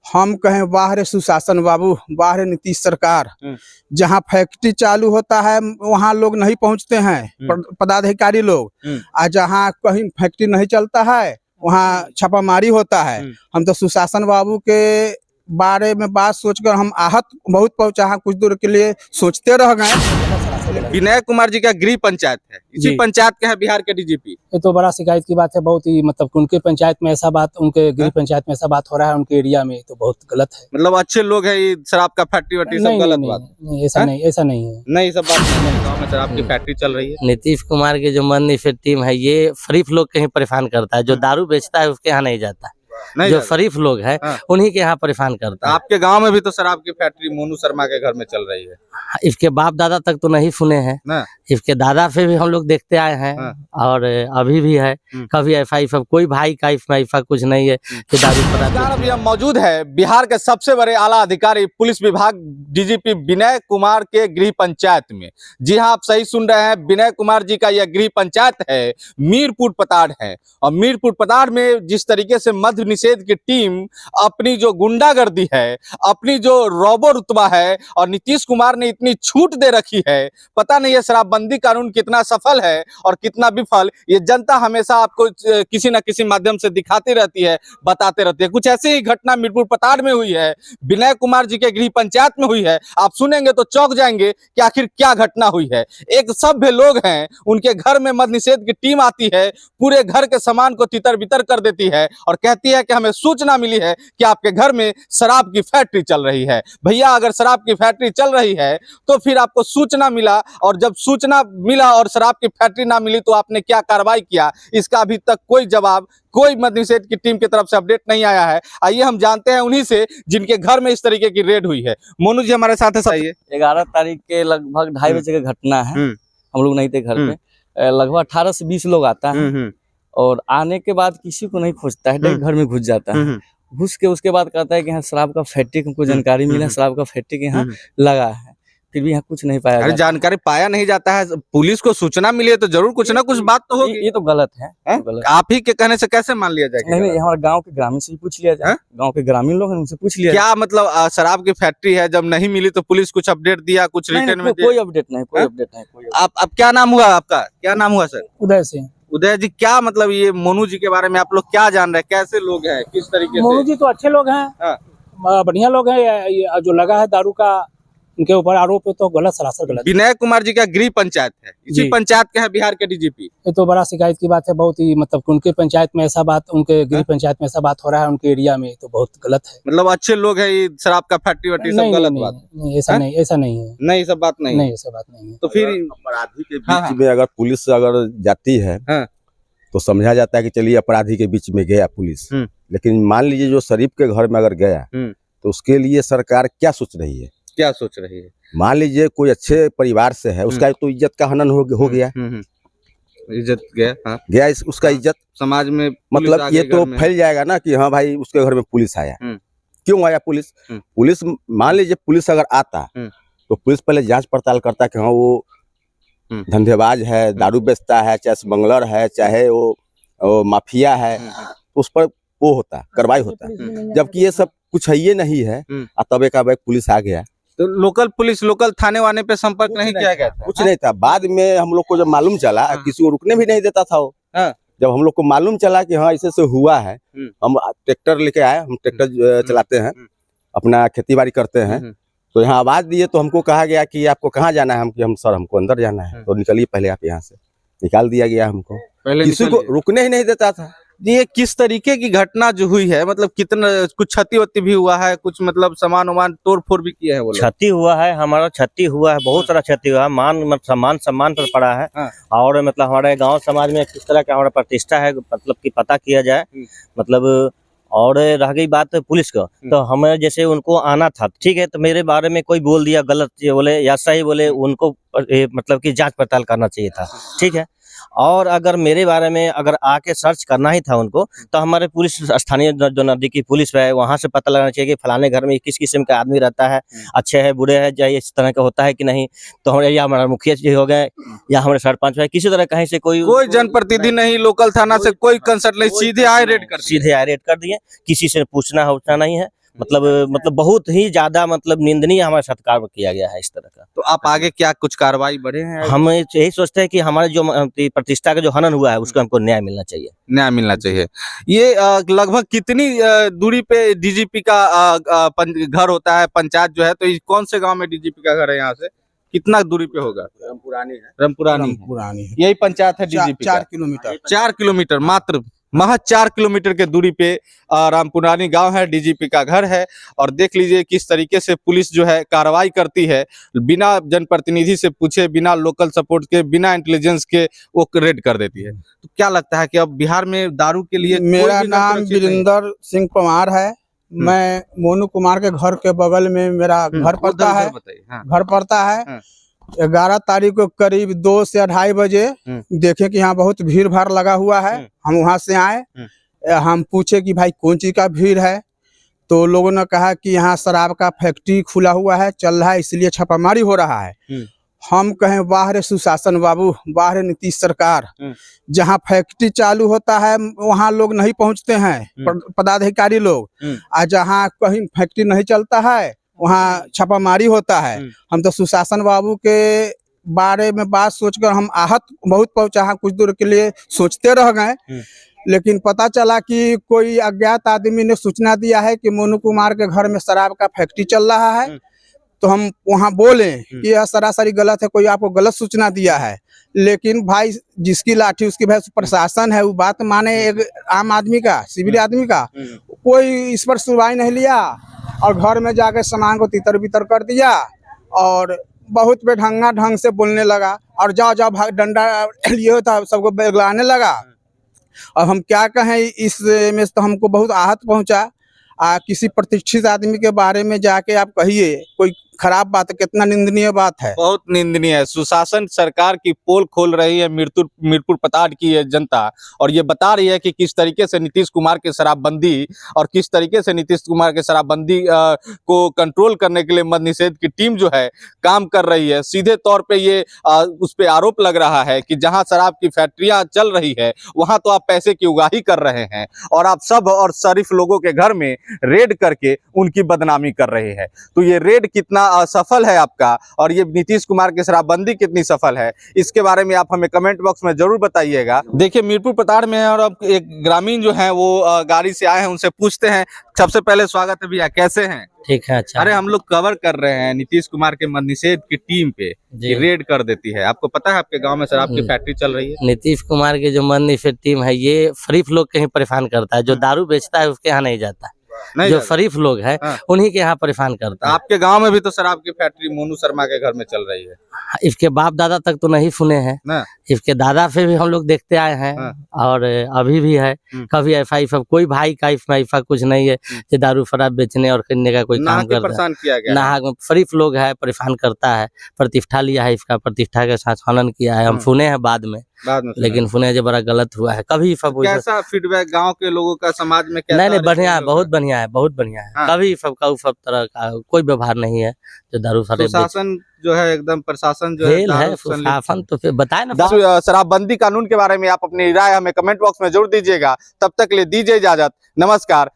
हम कहें बाहर सुशासन बाबू, बाहर नीतीश सरकार, जहाँ फैक्ट्री चालू होता है वहाँ लोग नहीं पहुँचते हैं पदाधिकारी लोग, और जहाँ कहीं फैक्ट्री नहीं चलता है वहाँ छापामारी होता है। हम तो सुशासन बाबू के बारे में बात सोचकर हम आहत बहुत पहुंचा, कुछ दूर के लिए सोचते रह गए। विनय कुमार जी का गृह पंचायत है, इसी पंचायत के हैं बिहार के डीजीपी। ये तो बड़ा शिकायत की बात है, बहुत ही मतलब उनके पंचायत में ऐसा बात, उनके गृह पंचायत में ऐसा बात हो रहा है उनके एरिया में, तो बहुत गलत है। मतलब अच्छे लोग हैं, ये शराब का फैक्ट्री वैक्ट्री सब गलत बात नहीं, ऐसा नहीं, ऐसा नहीं है। नहीं, सब बात नहीं, गाँव में शराब की फैक्ट्री चल रही है। नीतीश कुमार के जो मन निषेध टीम है ये शरीफ लोग कहीं परेशान करता है, जो दारू बेचता है उसके यहाँ नहीं जाता, जो शरीफ लोग हैं उन्हीं के यहाँ परेशान करता है। आपके गांव में भी तो शराब की फैक्ट्री मोनू शर्मा के घर में चल रही है। इसके बाप दादा तक तो नहीं सुने हैं, इसके दादा से भी हम लोग देखते आए हैं और अभी भी है। कभी ऐसा कोई भाई का इसमें ऐसा कुछ नहीं है कि दारू अभी हम मौजूद है बिहार के सबसे बड़े आला अधिकारी पुलिस विभाग डीजीपी विनय कुमार के गृह पंचायत में। जी हाँ, आप सही सुन रहे हैं, विनय कुमार जी का यह गृह पंचायत है, मीरपुर पताड़ है। और मीरपुर पताड़ में जिस तरीके से मध्य निषेध की टीम अपनी जो गुंडागर्दी है, अपनी जो रौबो रुतबा है, और नीतीश कुमार ने इतनी छूट दे रखी है, पता नहीं है शराबबंदी कानून कितना सफल है और कितना विफल, ये जनता हमेशा आपको किसी न किसी माध्यम से दिखाती रहती है, बताते रहती है। कुछ ऐसी ही घटना मीरपुर पताड़ में हुई है, विनय कुमार जी के गृह पंचायत में हुई है। आप सुनेंगे तो चौंक जाएंगे कि आखिर क्या घटना हुई है। एक सभ्य लोग हैं, उनके घर में मद्य निषेध की टीम आती है, पूरे घर के सामान को तितर बितर कर देती है और कहती है कि हमें सूचना मिली है कि आपके घर में शराब की फैक्ट्री चल रही है। भैया, अगर शराब की फैक्ट्री चल रही है तो फिर आपको सूचना मिला, और जब सूचना मिला और शराब की फैक्ट्री ना मिली तो आपने क्या कार्रवाई किया, इसका अभी तक कोई जवाब कोई मद्य निषेध की टीम की तरफ से अपडेट नहीं आया है। आइए हम जानते हैं उन्हीं से जिनके घर में इस तरीके की रेड हुई है। मोनू जी हमारे साथ है। सही है, 11 तारीख के लगभग 2:30 बजे का घटना है। हम लोग नहीं थे घर पे, लगभग 18 से 20 लोग आता है और आने के बाद किसी को नहीं खोजता है, डायरेक्ट घर में घुस जाता है। घुस के उसके बाद कहता है कि यहाँ शराब का फैक्ट्री हमको जानकारी मिला, शराब का फैक्ट्री के यहाँ लगा है, फिर भी यहाँ कुछ नहीं पाया। अरे जानकारी पाया नहीं जाता है, पुलिस को सूचना मिली है तो जरूर कुछ ना कुछ बात तो होगी। ये तो गलत है, गलत। आप ही के कहने से कैसे मान लिया जाएगा? नहीं, हमारे गांव के ग्रामीण से पूछ लिया जाए, गांव के ग्रामीण लोग हैं उनसे पूछ लिया। क्या मतलब शराब की फैक्ट्री है, जब नहीं मिली तो पुलिस कुछ अपडेट दिया, कुछ रिटर्न में? कोई अपडेट नहीं, कोई अपडेट नहीं। आप क्या नाम हुआ आपका? क्या नाम हुआ सर? उदय सिंह। उदय जी, क्या मतलब ये मोनू जी के बारे में आप लोग क्या जान रहे हैं, कैसे लोग हैं, किस तरीके से? मोनू जी तो अच्छे लोग हैं, बढ़िया लोग हैं। जो लगा है दारू का उनके ऊपर आरोप है तो गलत, सरासर गलत। विनय कुमार जी का गृह पंचायत है, इसी पंचायत के हैं बिहार के डीजीपी। ये तो बड़ा शिकायत की बात है, बहुत ही मतलब उनके पंचायत में ऐसा बात, उनके गृह पंचायत में ऐसा बात हो रहा है उनके एरिया में, तो बहुत गलत है। मतलब अच्छे लोग हैं, ये शराब का फैक्ट्री वैक्ट्री सब गलत बात? नहीं, ऐसा नहीं, ऐसा नहीं है। नहीं, सब बात नहीं, ऐसा बात नहीं है। तो फिर अपराधी के बीच में अगर पुलिस अगर जाती है तो समझा जाता है कि चलिए अपराधी के बीच में गया पुलिस, लेकिन मान लीजिए जो शरीफ के घर में अगर गया तो उसके लिए सरकार क्या सोच रही है? क्या सोच रही है? मान लीजिए कोई अच्छे परिवार से है, उसका तो इज्जत का हनन हो गया, इज्जत गया उसका इज्जत समाज में, मतलब ये तो फैल जाएगा ना कि हाँ भाई उसके घर में पुलिस आया। क्यों आया पुलिस? पुलिस, मान लीजिए पुलिस अगर आता तो पुलिस पहले जांच पड़ताल करता कि हाँ वो धंधेबाज है, दारू बेचता है, चाहे स्मगलर है, चाहे वो माफिया है, तो उस पर वो होता, कार्रवाई होता। जबकि ये सब कुछ है ये नहीं है, तब एक पुलिस आ गया तो लोकल पुलिस, लोकल थाने वाने पे संपर्क नहीं किया गया था? कुछ नहीं था। बाद में हम लोग को जब मालूम चला, किसी को रुकने भी नहीं देता था वो। जब हम लोग को मालूम चला कि हाँ ऐसे से हुआ है, हम ट्रैक्टर लेके आए, हम ट्रैक्टर चलाते हैं, अपना खेती बाड़ी करते हैं, तो यहाँ आवाज दिए तो हमको कहा गया कि आपको कहाँ जाना है? हम सर हमको अंदर जाना है। तो निकलिए पहले आप यहाँ से, निकाल दिया गया हमको, किसी को रुकने ही नहीं देता था। ये किस तरीके की घटना जो हुई है, मतलब कितना कुछ क्षति वत्ति भी हुआ है, कुछ मतलब सामान वामान तोड़ फोड़ भी किया है? वो क्षति हुआ है, हमारा क्षति हुआ है, बहुत सारा क्षति हुआ है, सम्मान पर पड़ा है। और मतलब हमारे गांव समाज में किस तरह का हमारा प्रतिष्ठा है, मतलब कि पता किया जाए, मतलब। और रह गई बात पुलिस का, तो हमें जैसे उनको आना था, ठीक है, तो मेरे बारे में कोई बोल दिया गलत बोले या सही बोले, उनको मतलब कि जांच पड़ताल करना चाहिए था, ठीक है। और अगर मेरे बारे में अगर आके सर्च करना ही था उनको, तो हमारे पुलिस स्थानीय जो नजदीकी पुलिस है वहां से पता लगाना चाहिए कि फलाने घर में किस किस्म का आदमी रहता है, अच्छे है बुरे है, या इस तरह का होता है कि नहीं। तो हमारे या हमारा मुखिया जी हो गए या हमारे सरपंच है, किसी तरह कहीं से कोई जनप्रतिनिधि नहीं, लोकल थाना से कोई कंसल्ट नहीं, सीधे आए रेड कर दिए, किसी से पूछना होना नहीं है। मतलब बहुत ही ज्यादा मतलब निंदनीय हमारे सत्कार किया गया है इस तरह का। तो आप आगे क्या कुछ कार्रवाई बढ़े हैं? हम यही सोचते हैं कि हमारे जो प्रतिष्ठा का जो हनन हुआ है उसको हमको न्याय मिलना चाहिए। न्याय मिलना चाहिए। ये लगभग कितनी दूरी पे डीजीपी का घर होता है, पंचायत जो है, तो कौन से गांव में डीजीपी का घर है? यहाँ से कितना दूरी पे होगा? रामपुरानी पुरानी यही पंचायत है डीजीपी 4 किलोमीटर 4 किलोमीटर महज 4 किलोमीटर के दूरी पे रामपुरानी गांव है, डीजीपी का घर है। और देख लीजिए किस तरीके से पुलिस जो है कार्रवाई करती है, बिना जनप्रतिनिधि से पूछे, बिना लोकल सपोर्ट के, बिना इंटेलिजेंस के वो रेड कर देती है। तो क्या लगता है कि अब बिहार में दारू के लिए मेरा नाम वीरेंद्र सिंह परमार है। मैं मोनू कुमार के घर के बगल में मेरा घर पड़ता है। घर पड़ता है 11 तारीख को करीब 2 से 2:30 बजे देखे कि यहाँ बहुत भीड़ भाड़ लगा हुआ है। हम वहां से आए, हम पूछे कि भाई कौन चीज का भीड़ है, तो लोगों ने कहा कि यहाँ शराब का फैक्ट्री खुला हुआ है, चल रहा है, इसलिए छापामारी हो रहा है। हम कहें वाह रे सुशासन बाबू, वाह रे नीतीश सरकार। जहाँ फैक्ट्री चालू होता है वहाँ लोग नहीं पहुँचते हैं, पदाधिकारी लोग। और जहाँ कहीं फैक्ट्री नहीं चलता है वहाँ छापामारी होता है। हम तो सुशासन बाबू के बारे में बात सोचकर हम आहत बहुत पहुंचा, कुछ दूर के लिए सोचते रह गए। लेकिन पता चला कि कोई अज्ञात आदमी ने सूचना दिया है कि मोनू कुमार के घर में शराब का फैक्ट्री चल रहा है। तो हम वहाँ बोले कि यह सरासरी गलत है, कोई आपको गलत सूचना दिया है। लेकिन भाई जिसकी लाठी उसकी भाई प्रशासन है, वो बात माने एक आम आदमी का, सिविल आदमी का, कोई इस पर सुनवाई नहीं लिया और घर में जाकर सामान को तितर बितर कर दिया और बहुत बेढंगा ढंग से बोलने लगा और जाओ जाओ भाग डंडा लिए होता सबको बेगलाने लगा। अब हम क्या कहें, इस में तो हमको बहुत आहत पहुंचा। किसी प्रतिष्ठित आदमी के बारे में जाके आप कहिए कोई खराब बात है, कितना निंदनीय बात है। बहुत निंदनीय है। सुशासन सरकार की पोल खोल रही है मीरपुर पताड़ की ये जनता, और ये बता रही है कि किस तरीके से नीतीश कुमार की शराबबंदी और किस तरीके से नीतीश कुमार के शराबबंदी को कंट्रोल करने के लिए मद्य निषेध की टीम जो है काम कर रही है। सीधे तौर पे ये उस पे आरोप लग रहा है कि जहां शराब की फैक्ट्रियां चल रही है वहां तो आप पैसे की उगाही कर रहे हैं और आप सब और शरीफ लोगों के घर में रेड करके उनकी बदनामी कर रहे हैं। तो ये रेड कितना सफल है आपका, और ये नीतीश कुमार की शराबबंदी कितनी सफल है, इसके बारे में आप हमें कमेंट बॉक्स में जरूर बताइएगा। देखिए मीरपुर पताड़ में है और अब एक ग्रामीण जो है वो गाड़ी से आए हैं, उनसे पूछते हैं। सबसे पहले स्वागत है भैया, कैसे हैं? ठीक है। अच्छा, अरे हम लोग कवर कर रहे हैं नीतीश कुमार के मद्य निषेध की टीम पे कि रेड कर देती है। आपको पता है आपके गांव में शराब की फैक्ट्री चल रही है? नीतीश कुमार के जो मद्य निषेध टीम है ये शरीफ लोग कहीं परेशान करता है, जो दारू बेचता है उसके यहाँ नहीं जाता, जो शरीफ लोग है उन्हीं के यहाँ परेशान करता है। आपके गांव में भी तो शराब की फैक्ट्री मोनू शर्मा के घर में चल रही है। इसके बाप दादा तक तो नहीं सुने हैं, इसके दादा से भी हम लोग देखते आए हैं और अभी भी है। कभी ऐसा कोई भाई का इसमें ऐसा कुछ नहीं है कि दारू शराब बेचने और खरीदने का कोई काम करता है। ना शरीफ लोग है, परेशान करता है। प्रतिष्ठा लिया है, इसका प्रतिष्ठा के साथ हनन किया है। हम सुने हैं बाद में लेकिन सुने जो बड़ा गलत हुआ है। कभी सब कैसा फीडबैक गांव के लोगों का समाज में? नहीं बढ़िया है, बहुत बढ़िया है, बहुत बढ़िया है। कभी सब तरह का कोई व्यवहार नहीं है जो दारू शराब। शासन जो है एकदम प्रशासन जो है शासन तो फिर बताए ना। शराबबंदी कानून के बारे में आप अपनी राय हमें कमेंट बॉक्स में जरूर दीजिएगा। तब तक ले दीजिए इजाजत, नमस्कार।